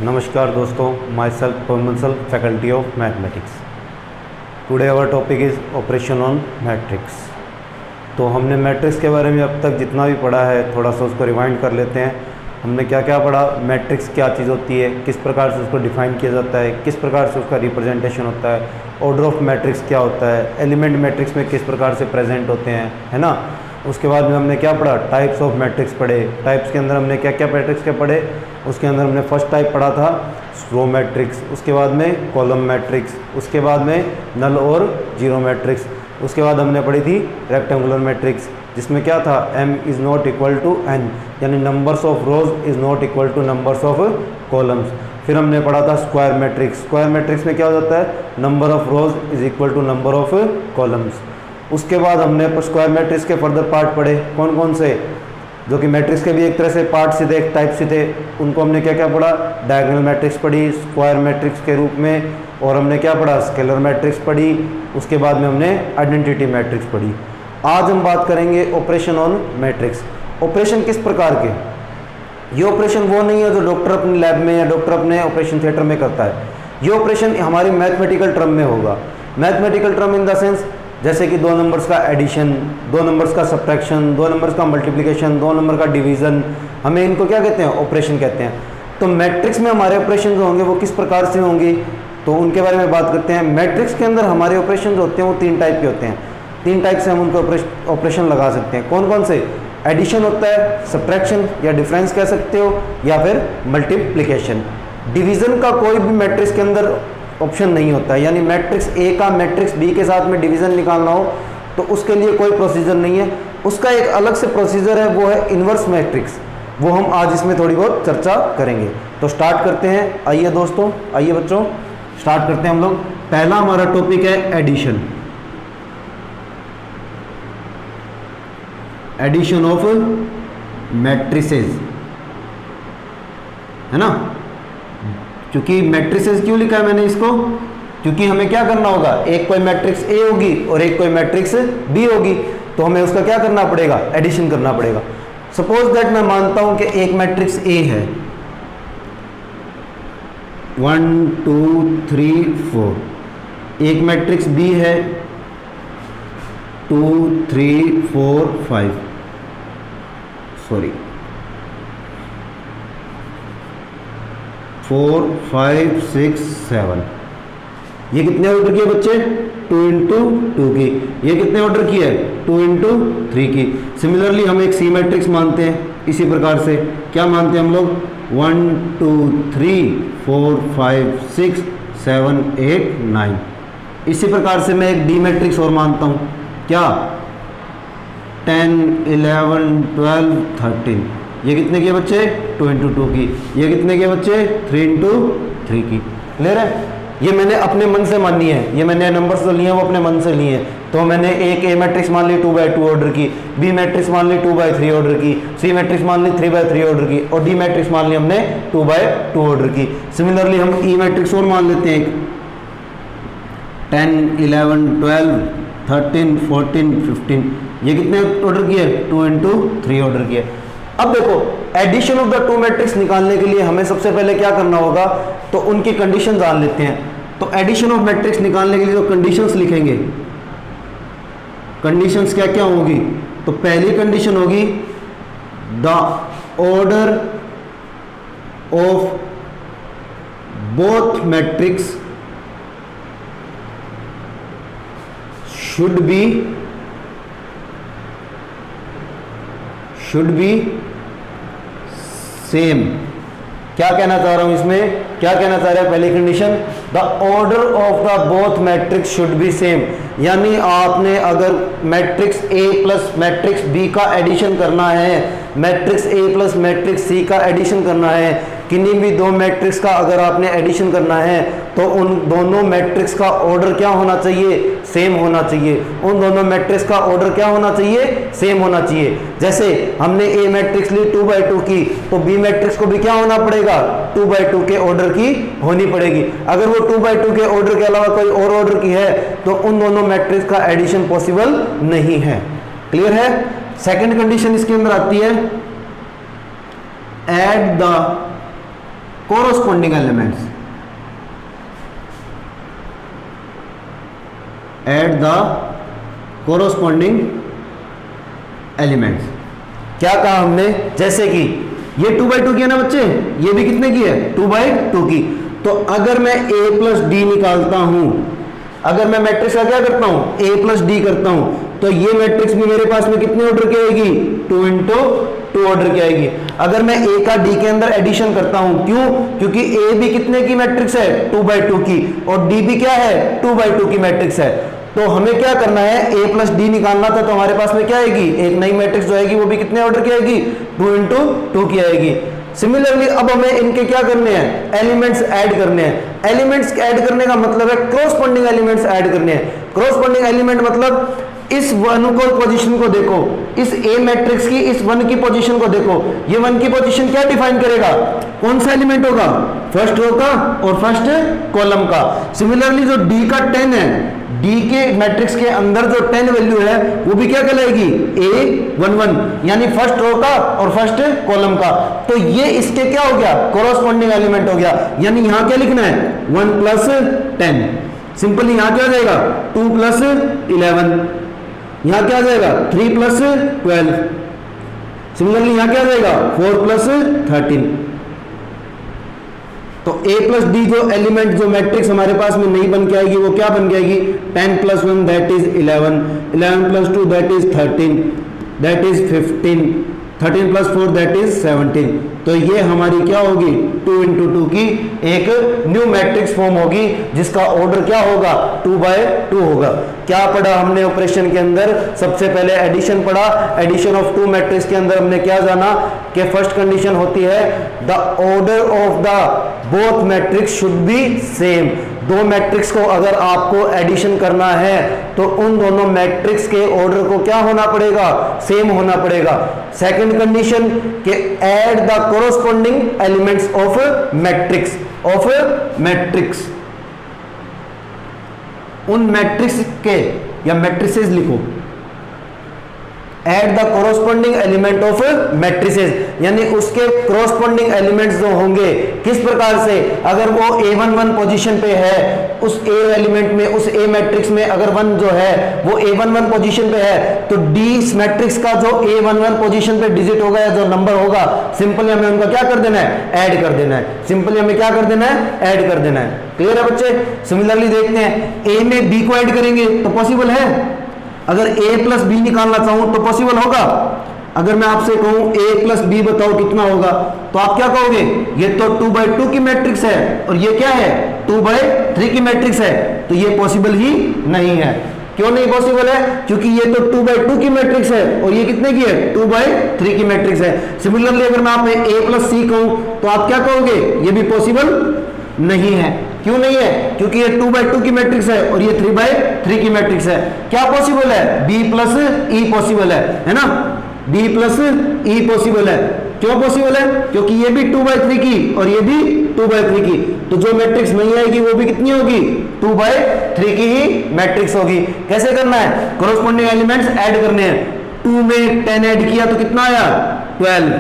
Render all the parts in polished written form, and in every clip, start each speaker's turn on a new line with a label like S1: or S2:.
S1: नमस्कार दोस्तों, myself परमंसल, faculty of mathematics. Today our topic is operation on matrix. तो हमने मैट्रिक्स के बारे में अब तक जितना भी पढ़ा है थोड़ा सा उसको रिवाइंड कर लेते हैं। हमने क्या क्या पढ़ा, मैट्रिक्स क्या चीज़ होती है, किस प्रकार से उसको डिफाइन किया जाता है, किस प्रकार से उसका रिप्रेजेंटेशन होता है, ऑर्डर ऑफ मैट्रिक्स क्या होता है, एलिमेंट मैट्रिक्स में किस प्रकार से प्रेजेंट होते हैं, है ना। उसके बाद में हमने क्या पढ़ा, टाइप्स ऑफ मैट्रिक्स पढ़े। टाइप्स के अंदर हमने क्या क्या मैट्रिक्स के पढ़े, उसके अंदर हमने फर्स्ट टाइप पढ़ा था रो मैट्रिक्स, उसके बाद में कॉलम मैट्रिक्स, उसके बाद में नल और जीरो मैट्रिक्स, उसके बाद हमने पढ़ी थी रेक्टेंगुलर मैट्रिक्स जिसमें क्या था m is not equal to n, यानी numbers of rows is not equal to numbers of columns. फिर हमने पढ़ा था स्क्वायर मैट्रिक्स। स्क्वायर मैट्रिक्स में क्या हो जाता है, number of rows is equal to number of columns. उसके बाद हमने स्क्वायर मैट्रिक्स के फर्दर पार्ट पढ़े, कौन कौन से, जो कि मैट्रिक्स के भी एक तरह से पार्ट से थे, एक टाइप से थे। उनको हमने क्या क्या पढ़ा, डायगोनल मैट्रिक्स पढ़ी स्क्वायर मैट्रिक्स के रूप में, और हमने क्या पढ़ा, स्केलर मैट्रिक्स पढ़ी। उसके बाद में हमने आइडेंटिटी मैट्रिक्स पढ़ी। आज हम बात करेंगे ऑपरेशन ऑन मैट्रिक्स। ऑपरेशन किस प्रकार के, ये ऑपरेशन वो नहीं है जो डॉक्टर अपने लैब में या डॉक्टर अपने ऑपरेशन थिएटर में करता है। ये ऑपरेशन हमारी मैथमेटिकल टर्म में होगा। Mathematical term in the sense जैसे कि दो नंबर्स का एडिशन, दो नंबर्स का सब्ट्रैक्शन, दो नंबर्स का मल्टीप्लिकेशन, दो नंबर का डिवीज़न, हमें इनको क्या कहते हैं, ऑपरेशन कहते हैं। तो मैट्रिक्स में हमारे ऑपरेशन जो होंगे वो किस प्रकार से होंगे, तो उनके बारे में बात करते हैं। मैट्रिक्स के अंदर हमारे ऑपरेशन जो होते हैं वो तीन टाइप के होते हैं। तीन टाइप से हम उनको ऑपरेशन लगा सकते हैं। कौन कौन से, एडिशन होता है, सब्ट्रैक्शन या डिफरेंस कह सकते हो, या फिर मल्टीप्लिकेशन। डिवीज़न का कोई भी मैट्रिक्स के अंदर ऑप्शन नहीं होता है, यानी मैट्रिक्स ए का मैट्रिक्स बी के साथ में डिवीज़न निकालना हो तो उसके लिए कोई प्रोसीजर नहीं है। उसका एक अलग से प्रोसीजर है, वो है इन्वर्स मैट्रिक्स। वो हम आज इसमें थोड़ी बहुत चर्चा करेंगे। तो स्टार्ट करते हैं। आइए दोस्तों, आइए बच्चों, स्टार्ट करते हैं हम लोग। पहला हमारा टॉपिक है एडिशन। एडिशन ऑफ मैट्रिसेस, है ना। क्योंकि मैट्रिसेस क्यों लिखा है मैंने इसको, क्योंकि हमें क्या करना होगा, एक कोई मैट्रिक्स ए होगी और एक कोई मैट्रिक्स बी होगी, तो हमें उसका क्या करना पड़ेगा, एडिशन करना पड़ेगा। सपोज दैट मैं मानता हूं कि एक मैट्रिक्स ए है 1 2 3 4, एक मैट्रिक्स बी है 2 3 4 5, सॉरी 4 5 6 7। ये कितने ऑर्डर किए बच्चे, 2 इंटू 2 की। ये कितने ऑर्डर की है, 2 इंटू 3 की। सिमिलरली हम एक सी मैट्रिक्स मानते हैं इसी प्रकार से। क्या मानते हैं हम लोग, 1 2 3 4 5 6 7 8 9। इसी प्रकार से मैं एक डी मैट्रिक्स और मानता हूँ, क्या 10 11 12 13। ये कितने के बच्चे, 2 इंटू 2 की। ये कितने के बच्चे, 3 इंटू 3 की। क्लियर है। ये मैंने अपने मन से मानी है, ये मैंने नंबर्स जो लिए हैं वो अपने मन से लिए हैं। तो मैंने एक ए मैट्रिक्स मान ली 2/2 ऑर्डर की, बी मैट्रिक्स मान ली 2/3 ऑर्डर की, सी मैट्रिक्स मान ली 3/3 ऑर्डर की, और डी मैट्रिक्स मान ली हमने 2/2 ऑर्डर की। सिमिलरली हम ई मैट्रिक्स और मान लेते हैं, 10 11 12 13 14 15। ये कितने ऑर्डर किए, 2 इंटू 3 ऑर्डर किए। अब देखो, addition of the two matrix निकालने के लिए हमें सबसे पहले क्या करना होगा, तो उनकी कंडीशन जान लेते हैं। तो एडिशन ऑफ मैट्रिक्स निकालने के लिए तो कंडीशंस लिखेंगे। कंडीशंस क्या क्या होगी, तो पहली कंडीशन होगी the order of both matrix should be same. क्या कहना चाह रहा हूं इसमें, क्या कहना चाह रहा है पहली condition, the order of the both matrix should be same. यानी आपने अगर matrix A plus matrix B का एडिशन करना है, matrix A plus matrix C का एडिशन करना है, किन्हीं भी दो मैट्रिक्स का अगर आपने एडिशन करना है तो उन दोनों मैट्रिक्स का ऑर्डर क्या होना चाहिए, सेम होना चाहिए। उन दोनों मैट्रिक्स का ऑर्डर क्या होना चाहिए, सेम होना चाहिए। जैसे हमने ए मैट्रिक्स ली 2/2 की, तो बी मैट्रिक्स को भी क्या होना पड़ेगा, 2/2 के ऑर्डर की होनी पड़ेगी। अगर वो 2/2 के ऑर्डर के अलावा कोई और ऑर्डर की है तो उन दोनों मैट्रिक्स का एडिशन पॉसिबल नहीं है। क्लियर है। सेकंड कंडीशन इसके अंदर आती है, add the corresponding elements, add the corresponding elements. क्या कहा हमने, जैसे कि ये 2/2 की है ना बच्चे, ये भी कितने की है, 2/2 की। तो अगर मैं a प्लस डी निकालता हूं, अगर मैं मैट्रिक्स का क्या करता हूं, a प्लस डी करता हूं, तो ये मैट्रिक्स भी मेरे पास में कितने ऑर्डर की आएगी, 2 × 2 ऑर्डर की आएगी। अगर मैं a का d के अंदर एडिशन करता हूं, क्यों, क्योंकि a भी कितने की मैट्रिक्स है, 2/2 की, और d भी क्या है, 2/2 की मैट्रिक्स है। तो हमें क्या करना है, a प्लस डी निकालना था, तो हमारे पास में क्या आएगी, एक नई मैट्रिक्स जो आएगी वो भी कितने ऑर्डर की आएगी, 2 × 2 की आएगी। सिमिलरली अब हमें इनके क्या करने हैं, एलिमेंट्स ऐड करने हैं। एलिमेंट्स ऐड करने का मतलब है क्रॉसपोंडिंग एलिमेंट्स ऐड करने हैं। क्रॉसपोंडिंग एलिमेंट मतलब इस वन को पोजीशन को देखो, इस ए मैट्रिक्स की इस वन की पोजीशन को देखो, ये वन की पोजीशन क्या डिफाइन करेगा, कौन सा एलिमेंट होगा, फर्स्ट रो का और फर्स्ट कॉलम का। सिमिलरली जो डी का 10 है, डी के मैट्रिक्स के अंदर जो 10 वैल्यू है वो भी क्या कहलाएगी, A11, यानी फर्स्ट रो का और फर्स्ट कॉलम का। तो ये इसके क्या हो गया, कोरोस्पोंडिंग एलिमेंट हो गया। यानी यहां क्या लिखना है, 1 + 10। सिंपली यहां क्या आ जाएगा, 2 + 11, यहां क्या आ जाएगा, 3 + 12। सिमिलरली यहां क्या आ जाएगा, 4 + 13। तो a प्लस डी जो एलिमेंट जो मैट्रिक्स हमारे पास में नहीं बन के आएगी वो क्या बन के आएगी, 10 + 1 that is 11, 11 + 2 that is 13, that is 15, 13 + 4 that is 17। तो ये हमारी क्या होगी, 2 × 2 की एक न्यू मैट्रिक्स फॉर्म होगी, जिसका ऑर्डर क्या होगा, 2/2 होगा। क्या पढ़ा हमने ऑपरेशन के अंदर, सबसे पहले एडिशन पढ़ा। एडिशन ऑफ 2 मैट्रिक्स के अंदर हमने क्या जाना कि फर्स्ट कंडीशन होती है the order of the both matrix should be same. दो मैट्रिक्स को अगर आपको एडिशन करना है तो उन दोनों मैट्रिक्स के ऑर्डर को क्या होना पड़ेगा, सेम होना पड़ेगा। सेकंड कंडीशन के add the corresponding elements of matrix, उन मैट्रिक्स के या मैट्रिसेस लिखो, at the corresponding element of matrices, यानी उसके कोरोस्पोंडिंग एलिमेंट्स जो होंगे किस प्रकार से, अगर वो A11 पोजीशन पे है, उस A एलिमेंट में, उस A मैट्रिक्स में अगर 1 जो है वो A11 पोजीशन पे है, तो D मैट्रिक्स का जो A11 पोजीशन पे डिजिट होगा या जो नंबर होगा, सिंपली हमें उनका क्या कर देना है, ऐड कर देना है। सिंपली हमें क्या कर देना है, ऐड कर देना है। क्लियर है बच्चे। सिमिलरली देखते हैं, A में B को ऐड करेंगे तो पॉसिबल है, अगर a + b निकालना चाहूं तो पॉसिबल होगा। अगर मैं आपसे कहूं a + b बताओ कितना होगा, तो आप क्या कहोगे, ये तो 2/2 की मैट्रिक्स है और ये क्या है, 2/3 की मैट्रिक्स है, तो ये पॉसिबल ही नहीं है। क्यों नहीं पॉसिबल है, क्योंकि ये तो 2/2 की मैट्रिक्स है और ये कितने की है, 2/3 की मैट्रिक्स है। सिमिलरली अगर मैं आप a + c कहूं तो आप क्या कहोगे, ये भी पॉसिबल नहीं है। क्यों नहीं है, क्योंकि ये 2/2 की मैट्रिक्स है और ये 3/3 की मैट्रिक्स है। क्या पॉसिबल है, b + e पॉसिबल है ना, b + e पॉसिबल है। क्यों पॉसिबल है, क्योंकि ये भी 2/3 की और ये भी 2/3 की, तो जो मैट्रिक्स नहीं आएगी वो भी कितनी होगी, 2/3 की ही मैट्रिक्स होगी। कैसे करना है, कोरोस्पोंडिंग एलिमेंट्स ऐड करने हैं। 2 में 10 ऐड किया तो कितना आया, 12।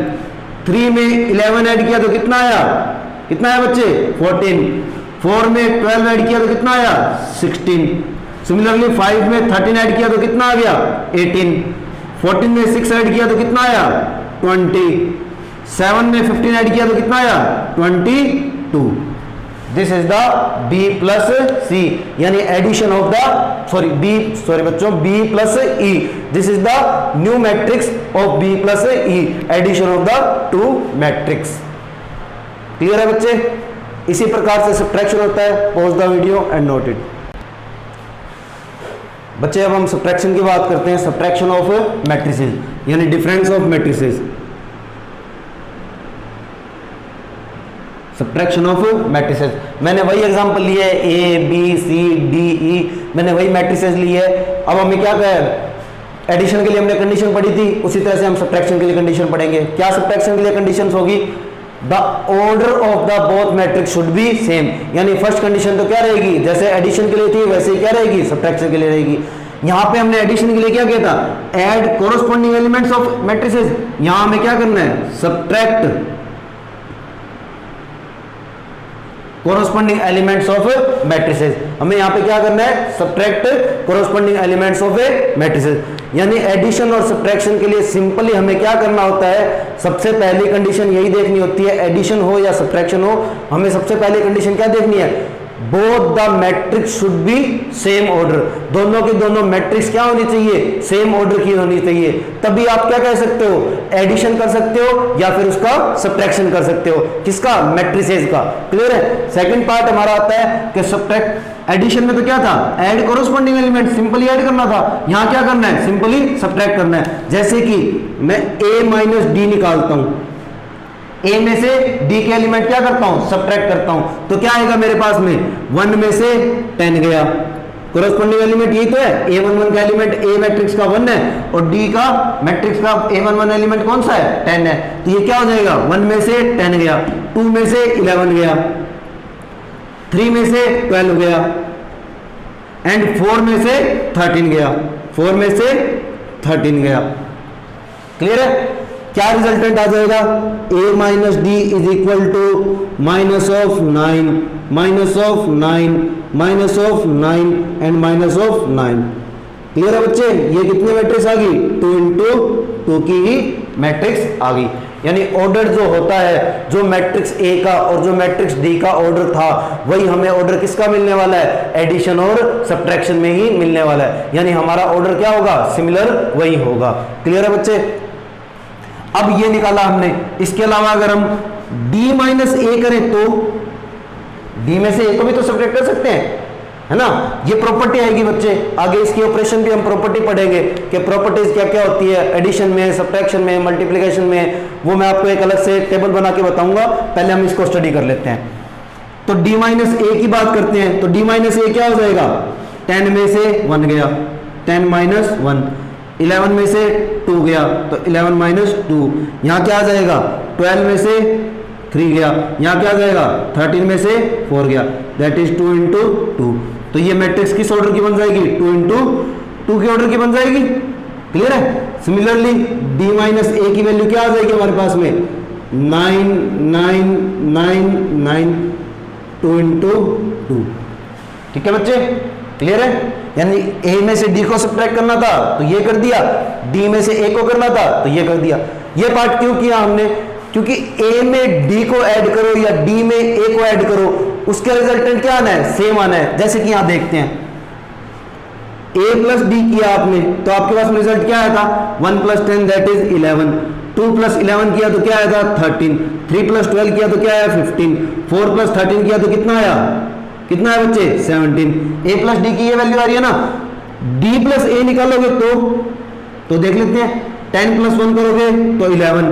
S1: 3 में 11 ऐड किया तो कितना आया, कितना है बच्चे, 14। 4 में 12 ऐड किया तो कितना आया, 16। सिमिलरली 5 में 13 ऐड किया तो कितना आ गया, 18। 14 में 6 ऐड किया तो कितना आया, 20। 7 में 15 ऐड किया तो कितना आया, 22। This is the b + c, यानी एडिशन ऑफ द बच्चों b + e। This is the new matrix of b + e, addition of the 2 matrix. Clear है बच्चे। इसी प्रकार से सब्ट्रैक्शन होता है। Pause the video and note it. बच्चे अब हम सब्ट्रैक्शन की बात करते हैं, सब्ट्रैक्शन ऑफ मैट्रिसेस, यानी difference of matrices. Subtraction of matrices, मैंने वही एग्जांपल लिए है, A B C D E, मैंने वही मैट्रिसेस लिए है। अब हमें क्या कहा, एडिशन के लिए हमने कंडीशन पढ़ी थी, उसी तरह से हम सब्ट्रैक्शन के लिए कंडीशन पढ़ेंगे। क्या सब्ट्रैक्शन के लिए कंडीशंस होगी, the order of the both matrix should be same, यानी फर्स्ट कंडीशन तो क्या रहेगी, जैसे एडिशन के लिए थी वैसे ही क्या रहेगी, सब्ट्रैक्शन के लिए रहेगी। यहां पे हमने एडिशन के लिए क्या किया था, add corresponding elements of matrices. यहां हमें क्या करना है, subtract corresponding elements of matrices. हमें यहाँ पे क्या करना है, subtract corresponding elements of A matrices. यानी एडिशन और सब्ट्रैक्शन के लिए सिंपली हमें क्या करना होता है, सबसे पहली कंडीशन यही देखनी होती है, एडिशन हो या सब्ट्रैक्शन हो, हमें सबसे पहली कंडीशन क्या देखनी है, both the matrix should be same order, दोनों के दोनों मैट्रिक्स क्या होनी चाहिए, सेम ऑर्डर की होनी चाहिए। तभी आप क्या कह सकते हो, एडिशन कर सकते हो या फिर उसका सब्ट्रैक्शन कर सकते हो, किसका, मैट्रिसेस का। क्लियर है। सेकंड पार्ट हमारा आता है कि सब्ट्रैक्ट, एडिशन में तो क्या था, add corresponding element, simply add करना था। यहां क्या करना है, सिंपली सब्ट्रैक्ट करना है। जैसे कि मैं a माइनस डी निकालता हूं, a में से d के एलिमेंट क्या करता हूं, सब्ट्रैक्ट करता हूं, तो क्या आएगा मेरे पास में, 1 में से 10 गया। कोरोस्पोंडिंग एलिमेंट यही तो है, a11 का एलिमेंट a मैट्रिक्स का 1 है और d का मैट्रिक्स का a11 एलिमेंट कौन सा है, 10 है। तो ये क्या हो जाएगा, 1 में से 10 गया, 2 में से 11 गया, 3 में से 12 गया एंड 4 में से 13 गया, 4 में से 13 गया। क्लियर है। क्या रिजल्टेंट आ जाएगा, a minus D is equal to minus of 9, minus of 9, minus of 9 and minus of 9। Clear है बच्चे, ये कितनी मैट्रिक्स आ गई, 2 इंटू 2 की ही मैट्रिक्स आ गई। यानी ऑर्डर जो होता है, जो मैट्रिक्स ए का और जो मैट्रिक्स डी का ऑर्डर था, वही हमें ऑर्डर किसका मिलने वाला है, एडिशन और सब्ट्रैक्शन में ही मिलने वाला है। यानी हमारा ऑर्डर क्या होगा, सिमिलर वही होगा। क्लियर है बच्चे। अब ये निकाला हमने, इसके अलावा अगर हम d माइनस ए करें तो d में से a को भी तो सब्ट्रैक्ट कर सकते हैं, है ना। ये प्रॉपर्टी आएगी बच्चे, आगे इसकी ऑपरेशन भी हम प्रॉपर्टी पढ़ेंगे कि प्रॉपर्टीज क्या क्या होती है, एडिशन में, सब्ट्रैक्शन में, मल्टीप्लिकेशन में, वो मैं आपको एक अलग से टेबल बना के बताऊंगा। पहले हम इसको स्टडी कर लेते हैं। तो d माइनस ए की बात करते हैं, तो d माइनस ए क्या हो जाएगा, 10 में से 1 गया, 10 माइनस 1, 11 में से 2 गया तो 11 माइनस 2, यहाँ क्या आ जाएगा, 12 में से 3 गया, यहाँ क्या आ जाएगा, 13 में से 4 गया, दैट इज 2 इंटू 2। तो ये मैट्रिक्स किस ऑर्डर की बन जाएगी, 2 इंटू 2 के ऑर्डर की बन जाएगी। क्लियर है। सिमिलरली d माइनस ए की वैल्यू क्या आ जाएगी हमारे पास में, 9 9 9 9, 2 इंटू 2। ठीक है बच्चे, क्लियर है। यानी a में से d को सब्ट्रैक्ट करना था तो ये कर दिया, d में से a को करना था तो ये कर दिया। ये पार्ट क्यों किया हमने, क्योंकि a में d को ऐड करो या d में a को ऐड करो, उसका रिजल्टेंट क्या आना है, सेम आना है। जैसे कि यहां देखते हैं, a प्लस d किया आपने तो आपके पास में रिजल्ट क्या आया था, 1 प्लस 10 दैट इज 11, 2 प्लस 11 किया तो क्या आया था 13, 3 प्लस 12 किया तो क्या आया 15, 4 प्लस 13 किया तो कितना आया, कितना है बच्चे 17। a प्लस डी की ये वैल्यू आ रही है ना, d प्लस a निकालोगे तो देख लेते हैं, 10 प्लस 1 करोगे तो 11,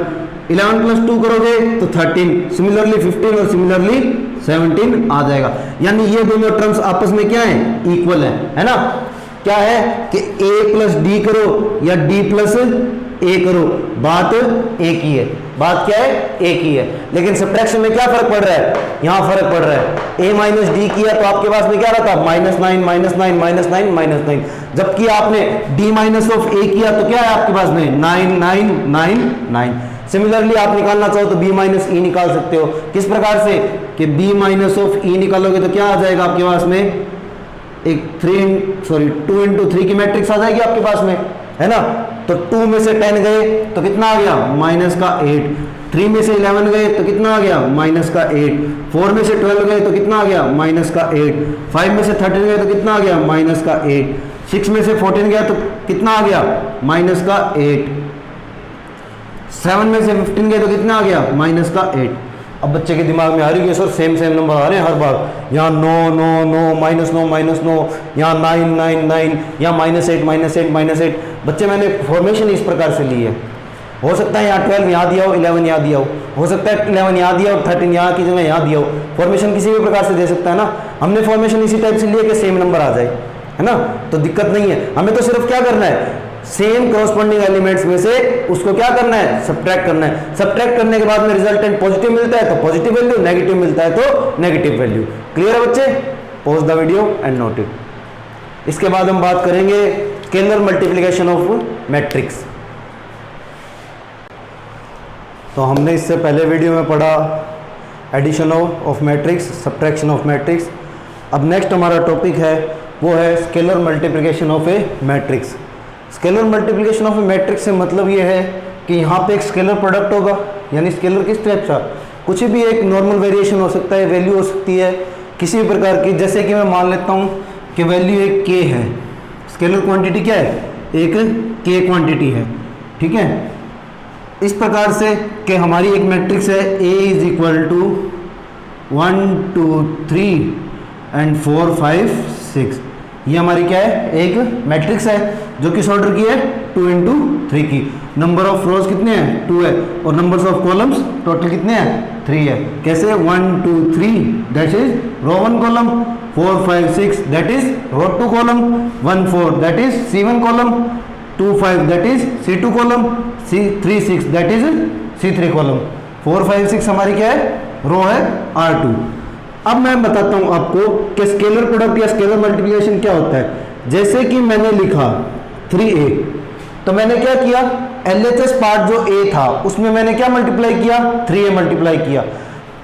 S1: 11 प्लस 2 करोगे तो 13, सिमिलरली 15 और सिमिलरली 17 आ जाएगा। यानी ये दोनों टर्म्स आपस में क्या है, इक्वल है ना। क्या है कि a प्लस डी करो या d प्लस a करो, बात एक ही है, बात क्या है, एक ही है। लेकिन सब्ट्रैक्शन में क्या फर्क पड़ रहा है, यहां फर्क पड़ रहा है। a माइनस डी किया तो आपके पास में क्या रहा था, -9 -9 -9 -9, जबकि आपने d माइनस ऑफ a किया तो क्या है आपके पास में 9 9 9 9। सिमिलरली आप निकालना चाहो तो b माइनस ई निकाल सकते हो। किस प्रकार से कि b माइनस ऑफ ई निकालोगे तो क्या आ जाएगा आपके पास में, एक 2 इंटू 3 की मैट्रिक्स आ जाएगी आपके पास में, है ना। तो 2 में से 10 गए तो कितना आ गया, माइनस का 8, 3 में से 11 गए तो कितना आ गया, माइनस का 8, 4 में से 12 गए तो कितना आ गया, माइनस का 8, 5 में से 13 गए तो कितना आ गया, माइनस का 8, 6 में से 14 गया तो कितना आ गया, माइनस का 8, 7 में से 15 गए तो कितना आ गया, माइनस का 8। अब बच्चे के दिमाग में आ रही है सर सेम नंबर आ रहे हैं हर बार, यहाँ 9 9 9 -9 यहाँ 9 9 9, यहाँ -8 -8। बच्चे मैंने फॉर्मेशन इस प्रकार से ली है, हो सकता है यहाँ 12 यहाँ दिया हो, 11 यहाँ दिया हो सकता है 11 यहाँ दिया हो, 13 यहाँ की जगह यहाँ दिया हो। फॉर्मेशन किसी भी प्रकार से दे सकता है ना। हमने फॉर्मेशन इसी टाइप से लिए कि सेम नंबर आ जाए, है ना, तो दिक्कत नहीं है। हमें तो सिर्फ क्या करना है, सेम कॉरस्पॉन्डिंग एलिमेंट्स में से उसको क्या करना है, सब्ट्रैक्ट करना है। सब्ट्रैक्ट करने के बाद में रिजल्टेंट पॉजिटिव मिलता है तो पॉजिटिव वैल्यू, नेगेटिव मिलता है तो नेगेटिव वैल्यू। क्लियर है बच्चे, pause the video and note it. इसके बाद हम बात करेंगे स्केलर मल्टीप्लिकेशन ऑफ मैट्रिक्स। तो हमने इससे पहले वीडियो में पढ़ा addition of matrix, subtraction of matrix. अब नेक्स्ट हमारा टॉपिक है वो है scalar multiplication of A matrix. Scalar multiplication of A matrix से मतलब ये है कि यहाँ पे एक स्केलर प्रोडक्ट होगा, यानी स्केलर किस टाइप का, कुछ भी एक नॉर्मल वेरिएशन हो सकता है, वैल्यू हो सकती है किसी भी प्रकार की। जैसे कि मैं मान लेता हूँ कि वैल्यू एक k है, स्केलर क्वांटिटी क्या है, एक k क्वांटिटी है, ठीक है। इस प्रकार से कि हमारी एक मैट्रिक्स है A is equal to 1 2 3 and 4 5 6, ये हमारी क्या है, एक मैट्रिक्स है जो किस ऑर्डर की है, 2 इंटू 3 की। नंबर ऑफ रोज कितने हैं, 2 है, और नंबर्स ऑफ कॉलम्स टोटल कितने हैं, 3 है। कैसे, 1 2 3 that is row 1 column, 4 5 6 that is row 2 column, 1 4 that is C1 column, 2 5 that is C2 column, 3 6 that is C3 column, 4 5 6 हमारी क्या है, रो है R2। अब मैं बताता हूं आपको कि स्केलर प्रोडक्ट या स्केलर मल्टीप्लिकेशन क्या होता है। जैसे कि मैंने लिखा 3a, तो मैंने क्या किया, LHS पार्ट जो a था उसमें मैंने क्या मल्टीप्लाई किया, 3a मल्टीप्लाई किया,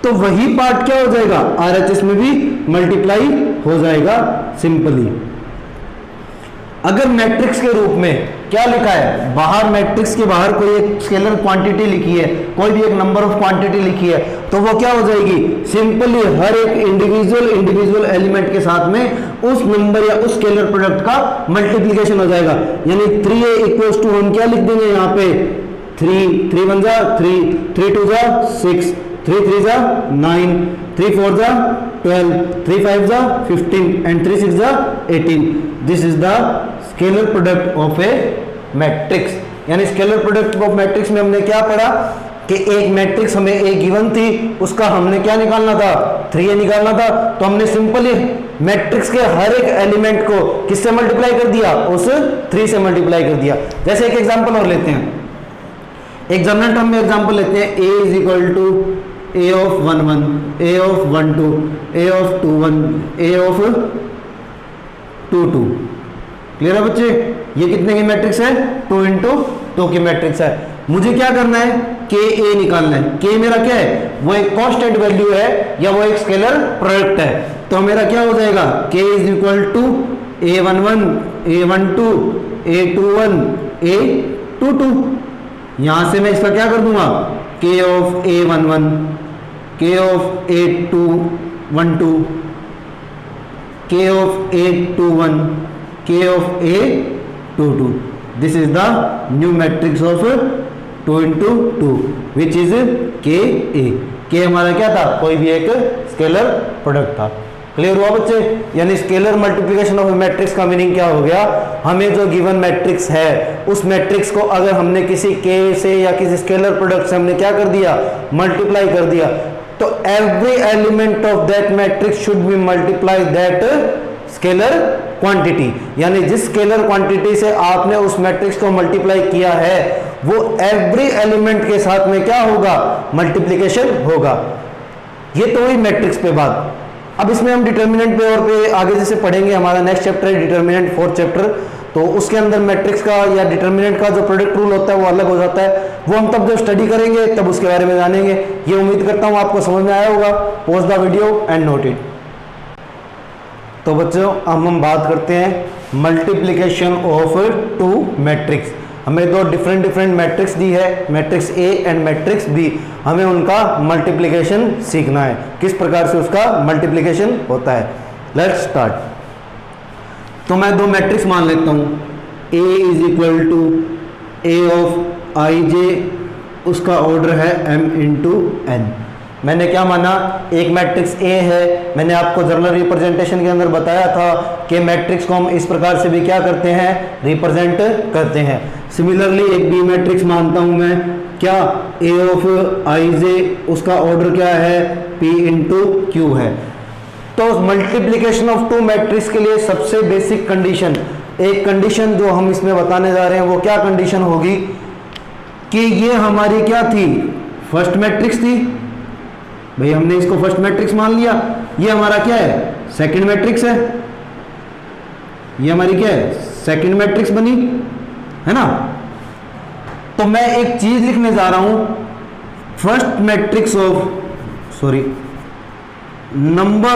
S1: तो वही पार्ट क्या हो जाएगा, RHS में भी मल्टीप्लाई हो जाएगा सिंपली। अगर मैट्रिक्स के रूप में क्या लिखा है, बाहर मैट्रिक्स के बाहर कोई एक स्केलर क्वांटिटी लिखी है, कोई भी एक नंबर ऑफ क्वांटिटी लिखी है, तो वो क्या हो जाएगी, सिंपली हर एक इंडिविजुअल एलिमेंट के साथ में उस नंबर या उस स्केलर प्रोडक्ट का मल्टीप्लिकेशन हो जाएगा। यानी 3a इक्वल्स टू हम क्या लिख देंगे यहाँ पे, 3 1 जा 3, 3 2 जा 6, 3 3 जा 9, 3 4 जा 12, 3 5 जा 15 एंड 3 6 जा 18। This is the scalar product of A matrix. यानी स्केलर प्रोडक्ट ऑफ मैट्रिक्स में हमने क्या पढ़ा कि एक मैट्रिक्स हमें ए गिवन थी, उसका हमने क्या निकालना था, 3a निकालना था, तो हमने सिंपली मैट्रिक्स के हर एक एलिमेंट को किससे मल्टीप्लाई कर दिया, उस 3 से मल्टीप्लाई कर दिया। जैसे एक एग्जांपल और लेते हैं, एक जनरल टर्म में एग्जांपल लेते हैं, a is equal to a of 1 1, a of 1 2, a of 2 1, a of 2 2। Clear है बच्चे, ये कितने की मैट्रिक्स है, 2 इंटू 2 की मैट्रिक्स है। मुझे क्या करना है, के ए निकालना है। के मेरा क्या है, वो एक कांस्टेंट वैल्यू है या वो एक स्केलर प्रोडक्ट है, तो मेरा क्या हो जाएगा, के is equal to a11 a12 a21 a22। यहां से मैं इसका क्या कर दूंगा, k of a11, k of a12, k of a21, k of a22। This is the new matrix of 2 into 2 which is के ए। के हमारा क्या था, कोई भी एक स्केलर प्रोडक्ट था। क्लियर हुआ बच्चे। यानी स्केलर मल्टीप्लिकेशन ऑफ मैट्रिक्स का मीनिंग क्या हो गया, हमें जो गिवन मैट्रिक्स है उस मैट्रिक्स को अगर हमने किसी के से या किसी स्केलर प्रोडक्ट से हमने क्या कर दिया, मल्टीप्लाई कर दिया, तो every element of that matrix should B multiply that scalar quantity. यानी जिस स्केलर क्वांटिटी से आपने उस मैट्रिक्स को मल्टीप्लाई किया है वो एवरी एलिमेंट के साथ में क्या होगा, मल्टीप्लिकेशन होगा। ये तो हुई मैट्रिक्स पे बात। अब इसमें हम डिटर्मिनेंट पे और पे आगे जैसे पढ़ेंगे, हमारा नेक्स्ट चैप्टर है डिटर्मिनेंट, 4th चैप्टर, तो उसके अंदर मैट्रिक्स का या डिटर्मिनेंट का जो प्रोडक्ट रूल होता है वो अलग हो जाता है, वो हम तब जब स्टडी करेंगे तब उसके बारे में जानेंगे। ये उम्मीद करता हूँ आपको समझ में आया होगा। Pause the video and note it. तो बच्चों अब हम बात करते हैं मल्टीप्लिकेशन ऑफ 2 मैट्रिक्स। हमें दो डिफरेंट मैट्रिक्स दी है, matrix A and matrix B, हमें उनका मल्टीप्लिकेशन सीखना है, किस प्रकार से उसका मल्टीप्लिकेशन होता है। Let's start. तो मैं दो मैट्रिक्स मान लेता हूँ, A is equal to A of I J, उसका ऑर्डर है m इंटू एन। मैंने क्या माना, एक मैट्रिक्स ए है, मैंने आपको जनरल रिप्रेजेंटेशन के अंदर बताया था कि मैट्रिक्स को हम इस प्रकार से भी क्या करते हैं, रिप्रेजेंट करते हैं। सिमिलरली एक बी मैट्रिक्स मानता हूं मैं, क्या, ए ऑफ आई जे, उसका ऑर्डर क्या है, p इंटू क्यू है। तो मल्टीप्लिकेशन ऑफ 2 मैट्रिक्स के लिए सबसे बेसिक कंडीशन, एक कंडीशन जो हम इसमें बताने जा रहे हैं वो क्या कंडीशन होगी कि ये हमारी क्या थी, फर्स्ट मैट्रिक्स थी, भाई हमने इसको फर्स्ट मैट्रिक्स मान लिया, ये हमारा क्या है, सेकंड मैट्रिक्स है, ये हमारी क्या है, सेकंड मैट्रिक्स बनी, है ना। तो मैं एक चीज लिखने जा रहा हूं, first matrix of, sorry number